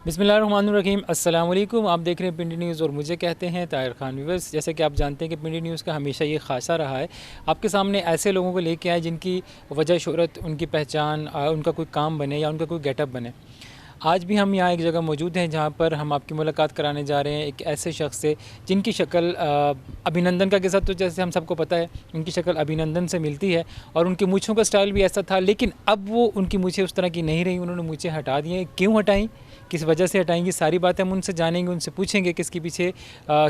بسم اللہ الرحمن الرحیم، السلام علیکم۔ آپ دیکھ رہے ہیں پنڈی نیوز اور مجھے کہتے ہیں طاہر خان ویورز۔ جیسے کہ آپ جانتے ہیں کہ پنڈی نیوز کا ہمیشہ یہ خاصہ رہا ہے آپ کے سامنے ایسے لوگوں کو لے کے آئے جن کی وجہ شہرت، ان کی پہچان، ان کا کوئی کام بنے یا ان کا کوئی گیٹ اپ بنے۔ آج بھی ہم یہاں ایک جگہ موجود ہیں جہاں پر ہم آپ کی ملاقات کرانے جا رہے ہیں ایک ایسے شخص سے جن کی شکل ابھینندن کا قصہ تو جیسے ہم سب کو پتہ ہے، ان کی شکل ابھینندن سے ملتی ہے اور ان کی مونچھوں کا سٹائل بھی ایسا تھا، لیکن اب وہ ان کی مونچھیں اس طرح کی نہیں رہی، انہوں نے مونچھیں ہٹا دی ہیں۔ کیوں ہٹائیں، کس وجہ سے ہٹائیں گی، ساری باتیں ہم ان سے جانیں گے، ان سے پوچھیں گے کس کے پیچھے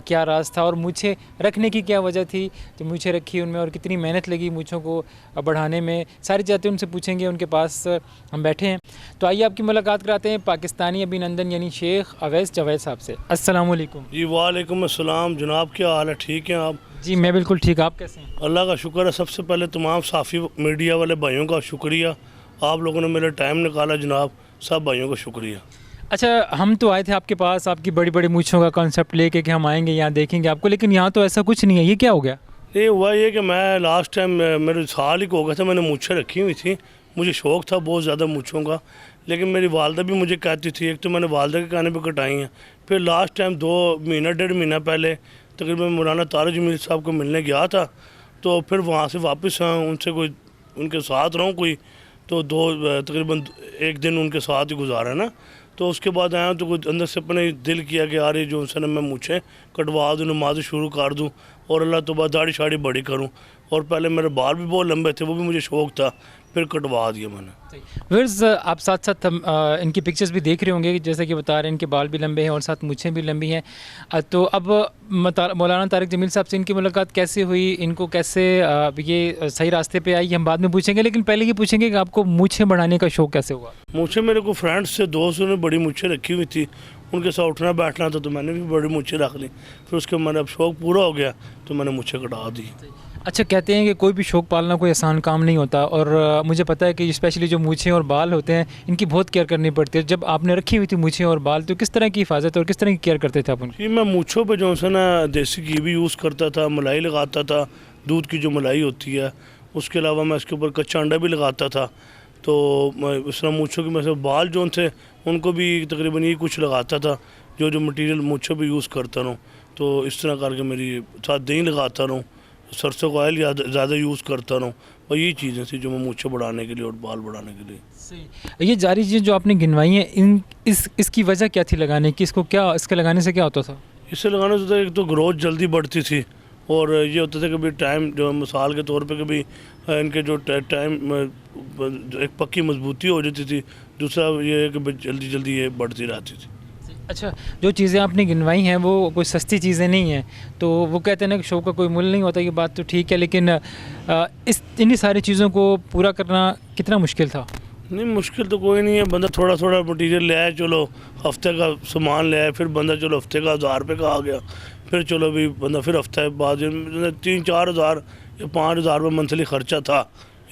کیا راز تھا اور مونچھیں رکھنے کی کیا وجہ تھی جو مونچھیں رکھی ان میں، اور کتنی محنت لگی مونچھوں کو بڑھانے میں۔ ساری باتیں ان سے پوچھیں گے، ان کے پاس ہم بیٹھے ہیں۔ تو آئیے آپ کی ملاقات کراتے ہیں پاکستانی ابھینندن یعنی شیخ اویس جاوید صاحب سے۔ السلام علیکم۔ جی وعلیکم السلام جناب، کیا حال ہے؟ ٹھیک ہیں آپ؟ جی میں بالکل ٹھیک، آپ کیسے ہیں؟ اللہ کا شکر ہے۔ سب سے پہلے تمام صحافی میڈیا والے بھائیوں کا شکریہ، آپ لوگوں نے میرا ٹائم نکالا جناب، سب بھائیوں کا شکریہ۔ اچھا، ہم تو آئے تھے آپ کے پاس آپ کی بڑی بڑی مونچھوں کا کانسیپٹ لے کے کہ ہم آئیں گے یہاں دیکھیں گے آپ کو، لیکن یہاں تو ایسا کچھ نہیں ہے، یہ کیا ہو گیا؟ یہ ہوا یہ کہ میں لاسٹ ٹائم میرے سال ہی ہو گیا تھا، میں نے مونچھیں رکھی ہوئی تھیں، مجھے شوق تھا بہت زیادہ مونچھوں کا، لیکن میری والدہ بھی مجھے کہتی تھی، ایک تو میں نے والدہ کے کہنے پہ کٹائی ہیں، پھر لاسٹ ٹائم 1.5 مہینہ پہلے تقریباً مولانا طارق جمیل صاحب کو ملنے گیا تھا، تو پھر وہاں سے واپس ان سے کوئی ان کے ساتھ رہوں کوئی تو تقریباً 1 دن ان کے ساتھ ہی گزارا نا، تو اس کے بعد آیا تو کچھ اندر سے اپنے دل کیا کہ یار یہ جو ان سے میں مونچھیں کٹوا دوں، نماز شروع کر دوں اور اللہ تو بعد داڑھی شاڑھی بڑی کروں، اور پہلے میرے بال بھی بہت لمبے تھے، وہ بھی مجھے شوق تھا، پھر کٹوا دیا میں نے۔ ویئرز آپ ساتھ ساتھ ان کی پکچرز بھی دیکھ رہے ہوں گے، جیسے کہ بتا رہے ہیں ان کے بال بھی لمبے ہیں اور ساتھ مونچھیں بھی لمبی ہیں۔ تو اب مولانا طارق جمیل صاحب سے ان کی ملاقات کیسے ہوئی، ان کو کیسے یہ صحیح راستے پہ آئی، ہم بعد میں پوچھیں گے، لیکن پہلے یہ پوچھیں گے کہ آپ کو مونچھیں بڑھانے کا شوق کیسے ہوا؟ مونچھیں میرے کو فرینڈس سے دوستوں نے بڑی مونچھیں رکھی ہوئی تھی، ان کے ساتھ اٹھنا بیٹھنا تھا تو میں نے بھی بڑی مونچھیں رکھ لی، پھر اس کے میں نے اب شوق پورا ہو گیا تو میں نے مونچھیں کٹا دی۔ اچھا، کہتے ہیں کہ کوئی بھی شوق پالنا کوئی آسان کام نہیں ہوتا، اور مجھے پتہ ہے کہ اسپیشلی جو مونچھیں اور بال ہوتے ہیں ان کی بہت کیئر کرنی پڑتی ہے۔ جب آپ نے رکھی ہوئی تھی مونچھیں اور بال تو کس طرح کی حفاظت اور کس طرح کی کیئر کرتے تھے آپ ان کی؟ جی میں مونچھوں پہ جو ہے نا دیسی گھی بھی یوز کرتا تھا، ملائی لگاتا تھا، دودھ کی جو ملائی ہوتی ہے، اس کے علاوہ میں اس کے اوپر کچا انڈا بھی لگاتا تھا، تو میں اس طرح مونچھوں کے میں سے بال جو تھے ان کو بھی تقریباً یہ کچھ لگاتا تھا جو مٹیریل مونچھوں پہ یوز کرتا رہوں، تو اس طرح کر کے میری ساتھ دہی لگاتا رہوں، سرسوں کا آئل زیادہ یوز کرتا رہوں، اور یہی چیزیں تھیں جو میں مونچھیں بڑھانے کے لیے اور بال بڑھانے کے لیے۔ صحیح۔ یہ جاری چیز جو آپ نے گنوائی ہیں اس کی وجہ کیا تھی لگانے کی؟ اس کے لگانے سے کیا ہوتا تھا؟ اس سے لگانے سے ایک تو گروتھ جلدی بڑھتی تھی، اور یہ ہوتا تھا کہ بھی ٹائم جو مثال کے طور پہ کہ بھی ان کے جو ٹائم ایک پکی مضبوطی ہو جاتی تھی، دوسرا یہ ہے کہ جلدی جلدی یہ بڑھتی رہتی تھی۔ اچھا، جو چیزیں آپ نے گنوائی ہیں وہ کوئی سستی چیزیں نہیں ہیں، تو وہ کہتے ہیں نا کہ شوق کا کوئی مول نہیں ہوتا، یہ بات تو ٹھیک ہے، لیکن انہی ساری چیزوں کو پورا کرنا کتنا مشکل تھا؟ نہیں مشکل تو کوئی نہیں ہے، بندہ تھوڑا تھوڑا مٹیریل لے آئے، چلو ہفتے کا سامان لے آئے، پھر بندہ چلو ہفتے کا 1000 روپے کا آ گیا، پھر چلو بھی بندہ پھر ہفتے بعد 3-4 ہزار یا 5 ہزار روپے منتھلی خرچہ تھا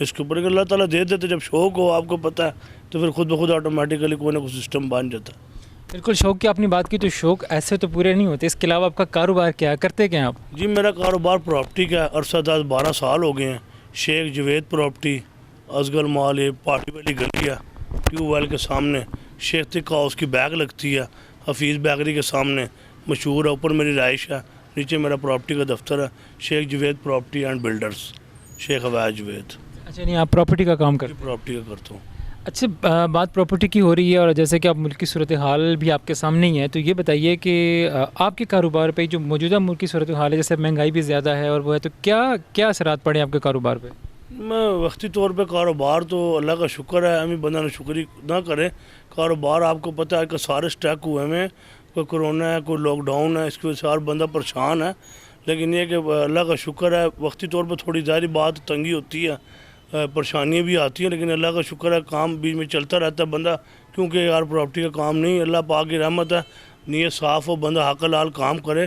اس کے اوپر، اللہ تعالیٰ دے دیتے، جب شوق ہو آپ کو پتہ ہے تو پھر خود بخود آٹومیٹیکلی کوئی نہ کوئی سسٹم بن جاتا ہے۔ بالکل، شوق کی آپ نے بات کی تو شوق ایسے تو پورے نہیں ہوتے، اس کے علاوہ آپ کا کاروبار کیا ہے، کرتے کیا ہیں آپ؟ جی میرا کاروبار پراپرٹی کا ہے، عرصہ 12 سال ہو گئے ہیں، شیخ جوید پراپرٹی، ازگل مال ہے، پارٹی والی گلی ہے، ٹیوب ویل کے سامنے، شیخ تک ہاؤس کی بیگ لگتی ہے، حفیظ بیکری کے سامنے، مشہور ہے، اوپر میری رہائش ہے، نیچے میرا پراپرٹی کا دفتر ہے، شیخ جوید پراپرٹی اینڈ بلڈرز، شیخ اویس جوید۔ اچھا، نہیں آپ پراپرٹی کا کام کرتے ہیں؟ پراپرٹی کا کرتا ہوں۔ اچھا، بات پراپرٹی کی ہو رہی ہے اور جیسے کہ آپ ملک کی صورتحال بھی آپ کے سامنے ہی ہے، تو یہ بتائیے کہ آپ کے کاروبار پہ جو موجودہ ملک کی صورتحال ہے، جیسے مہنگائی بھی زیادہ ہے اور وہ ہے، تو کیا اثرات پڑے آپ کے کاروبار پہ؟ میں وقتی طور پہ کاروبار تو اللہ کا شکر ہے، ہمیں بندہ نے شکری نہ کرے، کاروبار آپ کو پتہ ہے کہ سارے سٹیک ہوئے ہیں، کوئی کرونا ہے، کوئی لاک ڈاؤن ہے، اس کی وجہ سے ہر بندہ پریشان ہے، لیکن یہ کہ اللہ کا شکر ہے وقتی طور پہ تھوڑی ظاہری بات تنگی ہوتی ہے، پریشانیاں بھی آتی ہیں، لیکن اللہ کا شکر ہے کام بیچ میں چلتا رہتا ہے بندہ، کیونکہ یار پراپرٹی کا کام نہیں، اللہ پاک کی رحمت ہے، نیت صاف ہو، بندہ حق حلال کام کرے،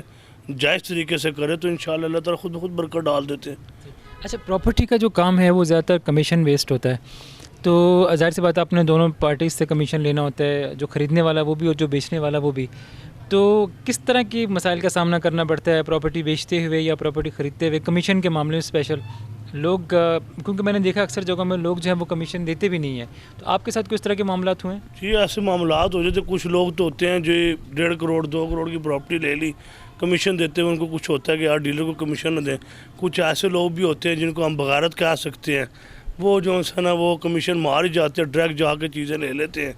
جائز طریقے سے کرے تو انشاءاللہ اللہ تعالیٰ خود بخود برکت ڈال دیتے ہیں۔ اچھا، پراپرٹی کا جو کام ہے وہ زیادہ تر کمیشن بیسڈ ہوتا ہے، تو ظاہر سی بات ہے آپ نے دونوں پارٹیز سے کمیشن لینا ہوتا ہے، جو خریدنے والا وہ بھی اور جو بیچنے والا وہ بھی، تو کس طرح کی مسائل کا سامنا کرنا پڑتا ہے پراپرٹی بیچتے ہوئے یا پراپرٹی خریدتے ہوئے کمیشن کے معاملے میں اسپیشل، لوگ کیونکہ میں نے دیکھا اکثر جگہوں میں لوگ جو ہیں وہ کمیشن دیتے بھی نہیں ہیں، تو آپ کے ساتھ کس طرح کے معاملات ہوئے ہیں؟ جی ایسے معاملات ہو جاتے، کچھ لوگ تو ہوتے ہیں جو 1.5 کروڑ 2 کروڑ کی پراپرٹی لے لی، کمیشن دیتے ہیں، ان کو کچھ ہوتا ہے کہ یار ڈیلر کو کمیشن نہ دیں۔ کچھ ایسے لوگ بھی ہوتے ہیں جن کو ہم بغارت کہہ سکتے ہیں، وہ جو ہے نا وہ کمیشن مار ہی جاتے ہیں، ڈائریکٹ جا کے چیزیں لے لیتے ہیں،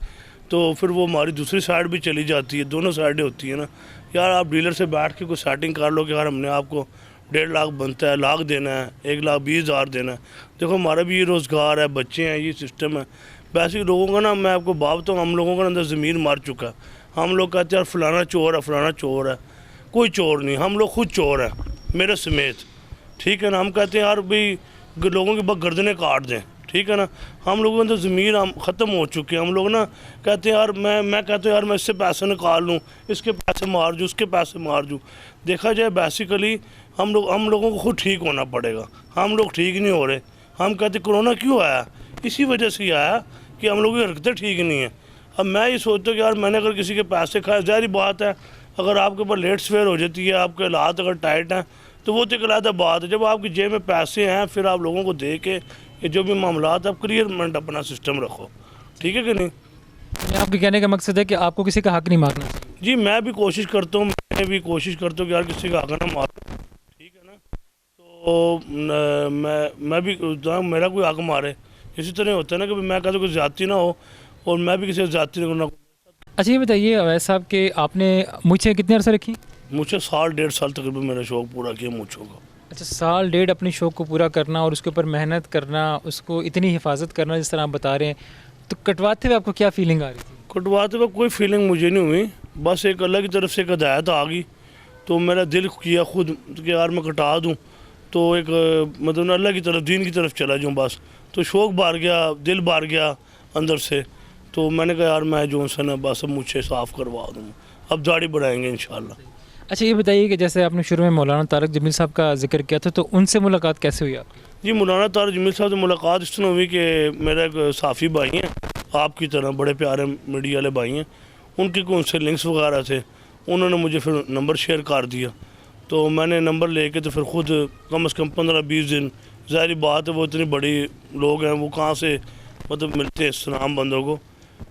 تو پھر وہ ہماری دوسری سائڈ بھی چلی جاتی ہے، دونوں سائڈیں ہوتی ہیں نا۔ یار آپ ڈیلر سے بیٹھ کے کوئی سیٹنگ کر لو کہ یار ہم نے آپ کو 1.5 لاکھ بنتا ہے، لاکھ دینا ہے، 1,20,000 دینا ہے، دیکھو ہمارا بھی یہ روزگار ہے، بچے ہیں، یہ سسٹم ہے۔ ویسے لوگوں کا نا، میں آپ کو بات بتاؤں، ہم لوگوں کا اندر ضمیر مار چکا ہے۔ ہم لوگ کہتے ہیں یار فلانا چور ہے، فلانا چور ہے، کوئی چور نہیں، ہم لوگ خود چور ہیں، میرے سمیت، ٹھیک ہے نا۔ ہم کہتے ہیں یار بھئی لوگوں کے بس گردنیں کاٹ دیں، ٹھیک ہے نا۔ ہم لوگوں کے اندر ضمیر ہم ختم ہو چکے ہیں۔ ہم لوگ نا کہتے ہیں یار میں کہتا ہوں یار میں اس سے پیسے نکال لوں، اس کے پیسے مار دوں، اس کے پیسے مار دوں۔ دیکھا جائے بیسیکلی ہم لوگوں کو خود ٹھیک ہونا پڑے گا، ہم لوگ ٹھیک نہیں ہو رہے۔ ہم کہتے کرونا کیوں آیا؟ اسی وجہ سے ہی آیا کہ ہم لوگوں کی حرکتیں ٹھیک نہیں ہیں۔ اب میں یہ سوچتا ہوں کہ یار میں نے اگر کسی کے پیسے کھائے، ظاہری بات ہے اگر آپ کے اوپر لیٹ سویر ہو جاتی ہے، آپ کے حالات اگر ٹائٹ ہیں تو وہ تو ایک علیحدہ بات ہے۔ جب آپ کی جیب میں پیسے ہیں پھر آپ لوگوں کو دے کے یہ جو بھی معاملات آپ کلیئرمنٹ اپنا سسٹم رکھو، ٹھیک ہے کہ نہیں؟ آپ کے کہنے کا مقصد ہے کہ آپ کو کسی کا حق نہیں مانگنا؟ جی میں بھی کوشش کرتا ہوں کہ یار کسی کا حق نہ مارو، ٹھیک ہے نا۔ تو میں بھی میرا کوئی حق مارے، اسی طرح ہوتا ہے نا کہ میں کہتا ہوں کہ زیادتی نہ ہو اور میں بھی کسی سے زیادتی نہ کرنا۔ اچھا یہ بتائیے اویس صاحب کہ آپ نے مجھے کتنے عرصہ رکھی؟ مجھے 1.5 سال تقریباً میرا شوق پورا کیا مونچھوں کا۔ اچھا 1.5 سال اپنی شوق کو پورا کرنا اور اس کے اوپر محنت کرنا، اس کو اتنی حفاظت کرنا جس طرح آپ بتا رہے ہیں، تو کٹواتے ہوئے آپ کو کیا فیلنگ آ رہی تھی؟ کٹواتے وقت کوئی فیلنگ مجھے نہیں ہوئی، بس ایک اللہ کی طرف سے ایک ہدایت آ گئی، تو میرا دل کیا خود کہ یار میں کٹا دوں، تو ایک مطلب اللہ کی طرف دین کی طرف چلا جاؤں بس، تو شوق بار گیا، دل بار گیا اندر سے، تو میں نے کہا یار میں جو ہے نا بس اب مجھے صاف کروا دوں، اب داڑھی بڑھائیں گے انشاءاللہ۔ اچھا یہ بتائیے کہ جیسے آپ نے شروع میں مولانا طارق جمیل صاحب کا ذکر کیا تھا، تو ان سے ملاقات کیسے ہوئی آپ کی؟ جی مولانا طارق جمیل صاحب سے ملاقات اس طرح ہوئی کہ میرا ایک صحافی بھائی ہیں، آپ کی طرح بڑے پیارے میڈیا والے بھائی ہیں، ان کے ان سے لنکس وغیرہ تھے، انہوں نے مجھے پھر نمبر شیئر کر دیا، تو میں نے نمبر لے کے تو پھر خود کم از کم 15-20 دن، ظاہری بات ہے وہ اتنی بڑی لوگ ہیں، وہ کہاں سے مطلب ملتے ہیں اسلام بندوں کو،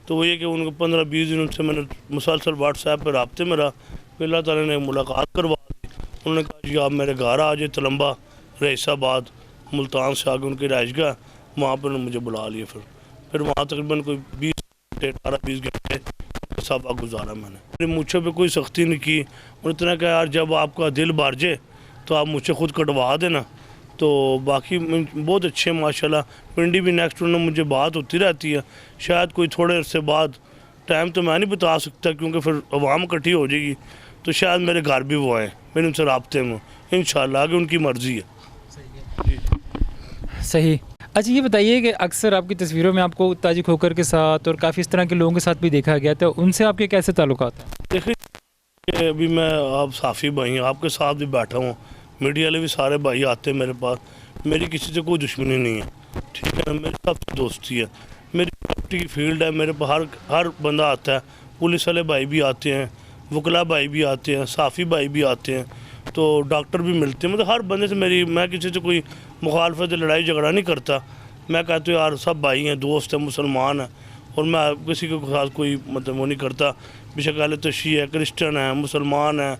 تو وہ یہ کہ ان کو 15-20 دن ان سے میں نے مسلسل واٹس ایپ پہ رابطے میں رہا، پھر اللہ تعالیٰ نے ملاقات کروا دی۔ انہوں نے کہا جی آپ میرے گھر آ جائے، تلمبہ رئیس آباد ملتان سے آگے ان کی رہائش گاہ، وہاں پر انہوں نے مجھے بلا لیا، پھر وہاں تقریباً کوئی 18-20 گھنٹے صحابہ گزارا میں نے۔ میری مجھے پہ کوئی سختی نہیں کی، انہوں نے اتنا کہا یار جب آپ کا دل بھر جائے تو آپ مجھے خود کٹوا دینا، تو باقی بہت اچھے ماشاءاللہ، پنڈی بھی نیکسٹ انہوں نے مجھے بات ہوتی رہتی ہے، شاید کوئی تھوڑے عرصے بعد، ٹائم تو میں نہیں بتا سکتا کیونکہ پھر عوام اکٹھی ہو جائے گی، تو شاید میرے گھر بھی وہ آئیں، میرے ان سے رابطے میں انشاءاللہ، آگے ان کی مرضی ہے۔ صحیح۔ اچھا یہ بتائیے کہ اکثر آپ کی تصویروں میں آپ کو تاجی کھوکر کے ساتھ اور کافی اس طرح کے لوگوں کے ساتھ بھی دیکھا گیا، تو ان سے آپ کے کیسے تعلقات ہیں؟ دیکھیے ابھی میں آپ صحافی بھائی ہیں، آپ کے ساتھ بھی بیٹھا ہوں، میڈیا والے بھی سارے بھائی آتے ہیں میرے پاس، میری کسی سے کوئی دشمنی نہیں ہے، ٹھیک ہے نا، میری سب سے دوستی ہے، میری پارٹی کی فیلڈ ہے، میرے پاس ہر بندہ آتا ہے، پولیس والے بھائی بھی آتے ہیں، وکلا بھائی بھی آتے ہیں، صحافی بھائی بھی آتے ہیں، تو ڈاکٹر بھی ملتے ہیں، مطلب ہر بندے سے میں کسی سے کوئی مخالفت لڑائی جھگڑا نہیں کرتا، میں کہتا ہوں یار سب بھائی ہیں، دوست ہیں، مسلمان ہیں، اور میں کسی کے ساتھ کوئی مطلب وہ نہیں کرتا، بے شک اہل تشیع ہے، کرسچن ہیں، مسلمان ہیں،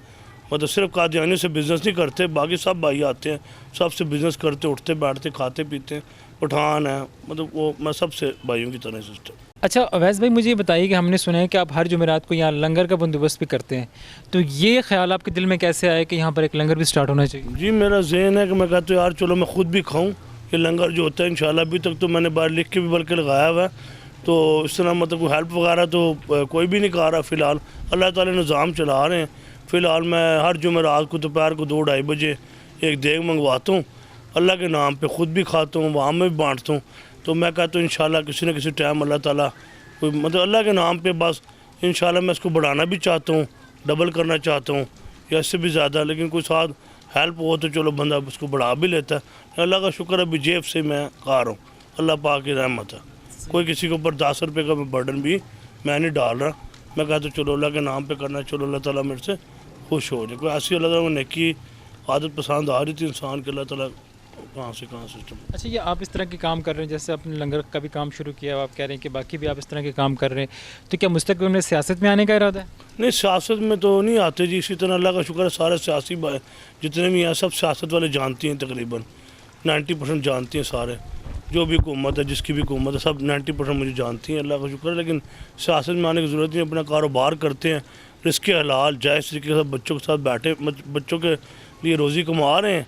مطلب صرف قادیانی سے بزنس نہیں کرتے، باقی سب بھائی آتے ہیں، سب سے بزنس کرتے، اٹھتے بیٹھتے، کھاتے پیتے ہیں، پٹھان ہیں، مطلب وہ میں سب سے بھائیوں کی طرح سسٹم۔ اچھا اویس بھائی مجھے یہ بتائیے کہ ہم نے سنا ہے کہ آپ ہر جمعرات کو یہاں لنگر کا بندوبست بھی کرتے ہیں، تو یہ خیال آپ کے دل میں کیسے آئے کہ یہاں پر ایک لنگر بھی سٹارٹ ہونا چاہیے؟ جی میرا ذہن ہے کہ میں کہتا ہوں یار چلو میں خود بھی کھاؤں، یہ لنگر جو ہوتا ہے انشاءاللہ، ابھی تک تو میں نے باہر لکھ کے بھی بلکہ لگایا ہوا ہے، تو اس طرح مطلب کوئی ہیلپ وغیرہ تو کوئی بھی نہیں کر رہا فی الحال، اللہ تعالیٰ نظام چلا رہے ہیں، فی الحال میں ہر جمعرات کو دوپہر کو 2-2:30 بجے ایک دیگ منگواتا ہوں، اللہ کے نام پہ خود بھی کھاتا ہوں، وہاں میں بھی بانٹتا ہوں، تو میں کہتا ہوں انشاءاللہ کسی نہ کسی ٹائم اللہ تعالیٰ کوئی مطلب اللہ کے نام پہ بس انشاءاللہ میں اس کو بڑھانا بھی چاہتا ہوں، ڈبل کرنا چاہتا ہوں یا اس سے بھی زیادہ، لیکن کوئی ساتھ ہیلپ ہو تو چلو بندہ اس کو بڑھا بھی لیتا ہے، اللہ کا شکر ہے ابھی جیب سے میں کھا رہا ہوں، اللہ پاک کی رحمت ہے، کوئی کسی کے اوپر 10 روپے کا برڈن بھی میں نہیں ڈال رہا، میں کہتا ہوں چلو اللہ کے نام پہ کرنا، چلو اللہ تعالیٰ میرے سے خوش ہو جائے، کوئی ایسی اللہ تعالیٰ کو نیکی عادت پسند آ رہی تھی انسان کے، اللہ تعالیٰ کہاں سسٹم. اچھا یہ آپ اس طرح کے کام کر رہے ہیں، جیسے آپ نے لنگر کا بھی کام شروع کیا، آپ کہہ رہے ہیں کہ باقی بھی آپ اس طرح کے کام کر رہے ہیں، تو کیا مستقبل میں سیاست میں آنے کا ارادہ ہے؟ نہیں سیاست میں تو نہیں آتے جی. اسی طرح اللہ کا شکر ہے سارے سیاسی جتنے بھی ہیں سب سیاست والے جانتی ہیں، تقریباً 90% جانتی ہیں سارے. جو بھی حکومت ہے، جس کی بھی حکومت ہے، سب 90% مجھے جانتی ہیں، اللہ کا شکر ہے. لیکن سیاست میں آنے کی ضرورت نہیں، اپنا کاروبار کرتے ہیں، رزق حلال جائز طریقے سے بچوں کے ساتھ بیٹھے، بچوں کے لیے روزی کما رہے ہیں.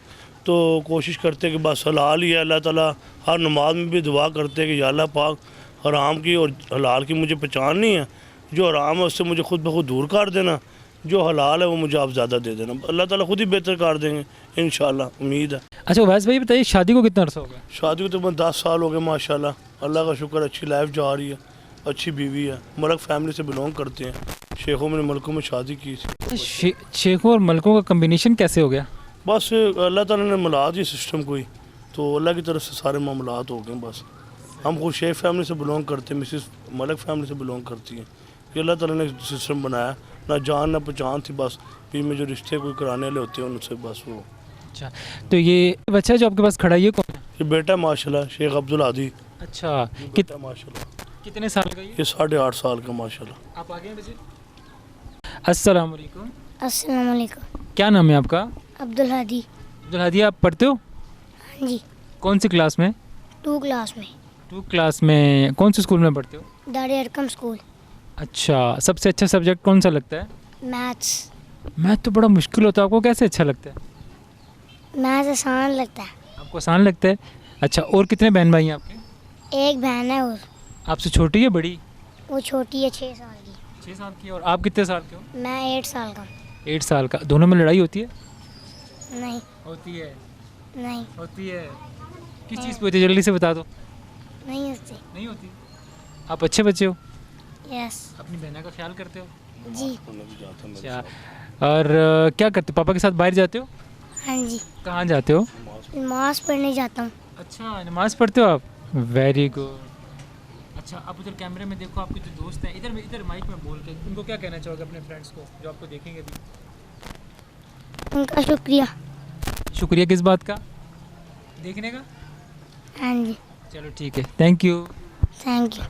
تو کوشش کرتے ہیں کہ بس حلال ہی ہے. اللہ تعالیٰ ہر نماز میں بھی دعا کرتے ہیں کہ یا اللہ پاک حرام کی اور حلال کی مجھے پہچان نہیں ہے، جو حرام ہے اس سے مجھے خود بخود دور کر دینا، جو حلال ہے وہ مجھے آپ زیادہ دے دینا. اللہ تعالیٰ خود ہی بہتر کر دیں گے انشاءاللہ، امید ہے. اچھا ویس بھائی بتائیے، شادی کو کتنا عرصہ ہو گیا؟ شادی کو تقریباً 10 سال ہو گئے ماشاءاللہ. اللہ کا شکر، اچھی لائف جا رہی ہے، اچھی بیوی ہے. ملک فیملی سے بلونگ کرتے ہیں، شیخوں میں ملکوں میں شادی کی تھی. شیخوں اور ملکوں کا کمبینیشن کیسے ہو گیا؟ بس اللہ تعالیٰ نے ملا دی سسٹم کوئی، تو اللہ کی طرف سے سارے معاملات ہو گئے. بس ہم خود شیخ فیملی سے بلونگ کرتے ہیں، مسز ملک فیملی سے بلونگ کرتی ہیں. یہ اللہ تعالیٰ نے سسٹم بنایا، نہ جان نہ پہچان تھی. بس پھر میں جو رشتے کوئی کرانے والے ہوتے ہیں ان سے بس وہ. اچھا تو یہ بچہ جو آپ کے پاس کھڑا ہے یہ کون ہے؟ یہ بیٹا ماشاءاللہ شیخ عبدالعادی. اچھا بیٹا ماشاءاللہ کتنے سال کا یہ 8.5 سال کا ماشاءاللہ. آپ آگے بچے. السلام علیکم. السلام علیکم. کیا نام ہے آپ کا؟ عبدالہادی. عبدالہادی، آپ پڑھتے ہو؟ ہاں جی. کون سی کلاس میں؟ 2 کلاس میں. 2 کلاس میں. کون سے اسکول میں پڑھتے ہو؟ دار ارقم اسکول. اچھا، سب سے اچھا سبجیکٹ کون سا لگتا ہے؟ میتھس. میتھ تو بڑا مشکل ہوتا ہے، آپ کو کیسے اچھا لگتا ہے؟ میتھس آسان لگتا ہے. آپ کو آسان لگتا ہے. اچھا، اور کتنے بہن بھائی ہیں آپ کے؟ ایک بہن ہے اور آپ سے چھوٹی ہے بڑی؟ وہ چھوٹی ہے 6 سال کی. 6 سال کی. اور آپ کتنے سال کے ہو؟ میں 8 سال کا. 8 سال کا. دونوں میں لڑائی ہوتی ہے؟ نہیں. ہوتی ہے. نہیں. ہوتی ہے. کس چیز پہ ہوتی ہے جلدی سے بتا دو. نہیں ہوتی. نہیں ہوتی. آپ اچھے بچے ہو، یس. اپنی بہنوں کا خیال کرتے ہو. جی. اچھا، اور کیا کرتے ہو؟ پاپا کے ساتھ باہر جاتے ہو؟ ہاں جی. کہاں جاتے ہو؟ نماز پڑھنے جاتا ہوں. اچھا، نماز پڑھتے ہو آپ. Very good. اچھا، آپ ادھر کیمرے میں دیکھو، آپ کے جو دوست ہیں ادھر مائک میں بول کے ان کو کیا کہنا چاہو گے اپنے فرینڈس کو جو آپ کو دیکھیں گے ابھی؟ ان کا شکریہ. شکریہ کس بات کا؟ دیکھنے کا. ہاں جی. چلو ٹھیک ہے، تھینک یو. Thank you.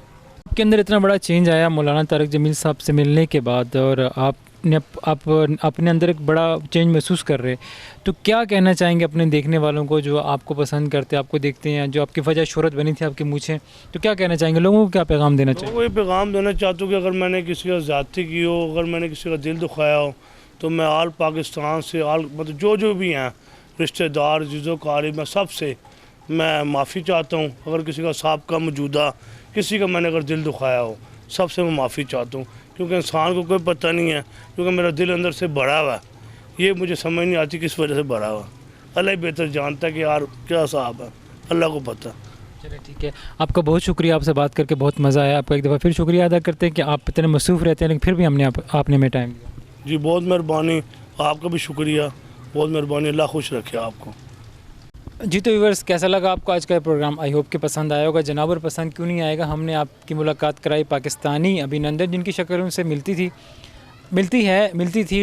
آپ کے اندر اتنا بڑا چینج آیا مولانا طارق جمیل صاحب سے ملنے کے بعد، اور آپ اپنے اندر ایک بڑا چینج محسوس کر رہے، تو کیا کہنا چاہیں گے اپنے دیکھنے والوں کو جو آپ کو پسند کرتے، آپ کو دیکھتے ہیں، جو آپ کی وجہ شہرت بنی تھی آپ کی مونچھیں، تو کیا کہنا چاہیں گے لوگوں کو؟ کیا پیغام دینا چاہیں گے؟ وہ یہ پیغام دینا چاہتا ہوں کہ اگر میں نے کسی کا زیادتی کی ہو، اگر میں نے کسی کا دل دکھایا ہو، تو میں آل پاکستان سے مطلب جو بھی ہیں رشتہ دار عزیز و قارب، میں سب سے میں معافی چاہتا ہوں. اگر کسی کا سابقہ موجودہ کسی کا میں نے اگر دل دکھایا ہو، سب سے میں معافی چاہتا ہوں. کیونکہ انسان کو کوئی پتہ نہیں ہے، کیونکہ میرا دل اندر سے بھرا ہوا ہے. یہ مجھے سمجھ نہیں آتی کس وجہ سے بھرا ہوا. اللہ ہی بہتر جانتا ہے کہ یار کیا صاحب ہے، اللہ کو پتہ. چلے ٹھیک ہے، آپ کا بہت شکریہ، آپ سے بات کر کے بہت مزہ آیا. آپ کا ایک دفعہ پھر شکریہ ادا کرتے ہیں کہ آپ اتنے مصروف رہتے ہیں، لیکن پھر بھی ہم نے آپ نے ہمیں ٹائم دیا. جی بہت مہربانی، آپ کا بھی شکریہ، بہت مہربانی. اللہ خوش رکھے آپ کو. جی تو ویورس، کیسا لگا آپ کو آج کا یہ پروگرام؟ آئی ہوپ کہ پسند آیا ہوگا. جناب، اور پسند کیوں نہیں آئے گا، ہم نے آپ کی ملاقات کرائی پاکستانی ابھینندن، جن کی شکل ان سے ملتی تھی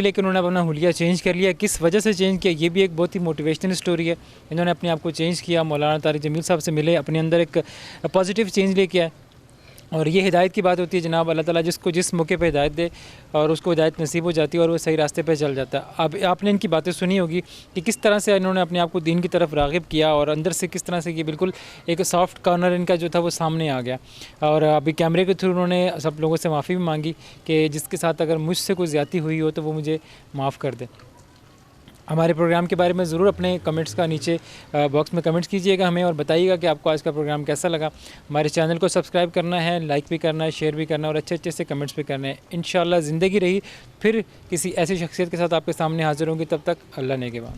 لیکن انہوں نے اپنا حلیہ چینج کر لیا. کس وجہ سے چینج کیا، یہ بھی ایک بہت ہی موٹیویشنل سٹوری ہے. انہوں نے اپنے آپ کو چینج کیا، مولانا طارق جمیل صاحب سے ملے، اپنے اندر ایک پازیٹیو چینج لے کے آئے. اور یہ ہدایت کی بات ہوتی ہے جناب. اللہ تعالیٰ جس کو جس موقع پہ ہدایت دے اور اس کو ہدایت نصیب ہو جاتی ہے اور وہ صحیح راستے پہ چل جاتا ہے. اب آپ نے ان کی باتیں سنی ہوگی کہ کس طرح سے انہوں نے اپنے آپ کو دین کی طرف راغب کیا، اور اندر سے کس طرح سے یہ بالکل ایک سافٹ کارنر ان کا جو تھا وہ سامنے آ گیا. اور ابھی کیمرے کے تھرو انہوں نے سب لوگوں سے معافی بھی مانگی کہ جس کے ساتھ اگر مجھ سے کوئی زیادتی ہوئی ہو تو وہ مجھے معاف کر دے. ہمارے پروگرام کے بارے میں ضرور اپنے کمنٹس کا نیچے باکس میں کمنٹس کیجیے گا ہمیں، اور بتائیے گا کہ آپ کو آج کا پروگرام کیسا لگا. ہمارے چینل کو سبسکرائب کرنا ہے، لائک بھی کرنا ہے، شیئر بھی کرنا ہے، اور اچھے سے کمنٹس بھی کرنے ہیں. انشاءاللہ زندگی رہی پھر کسی ایسی شخصیت کے ساتھ آپ کے سامنے حاضر ہوں گی. تب تک اللہ نگہبان.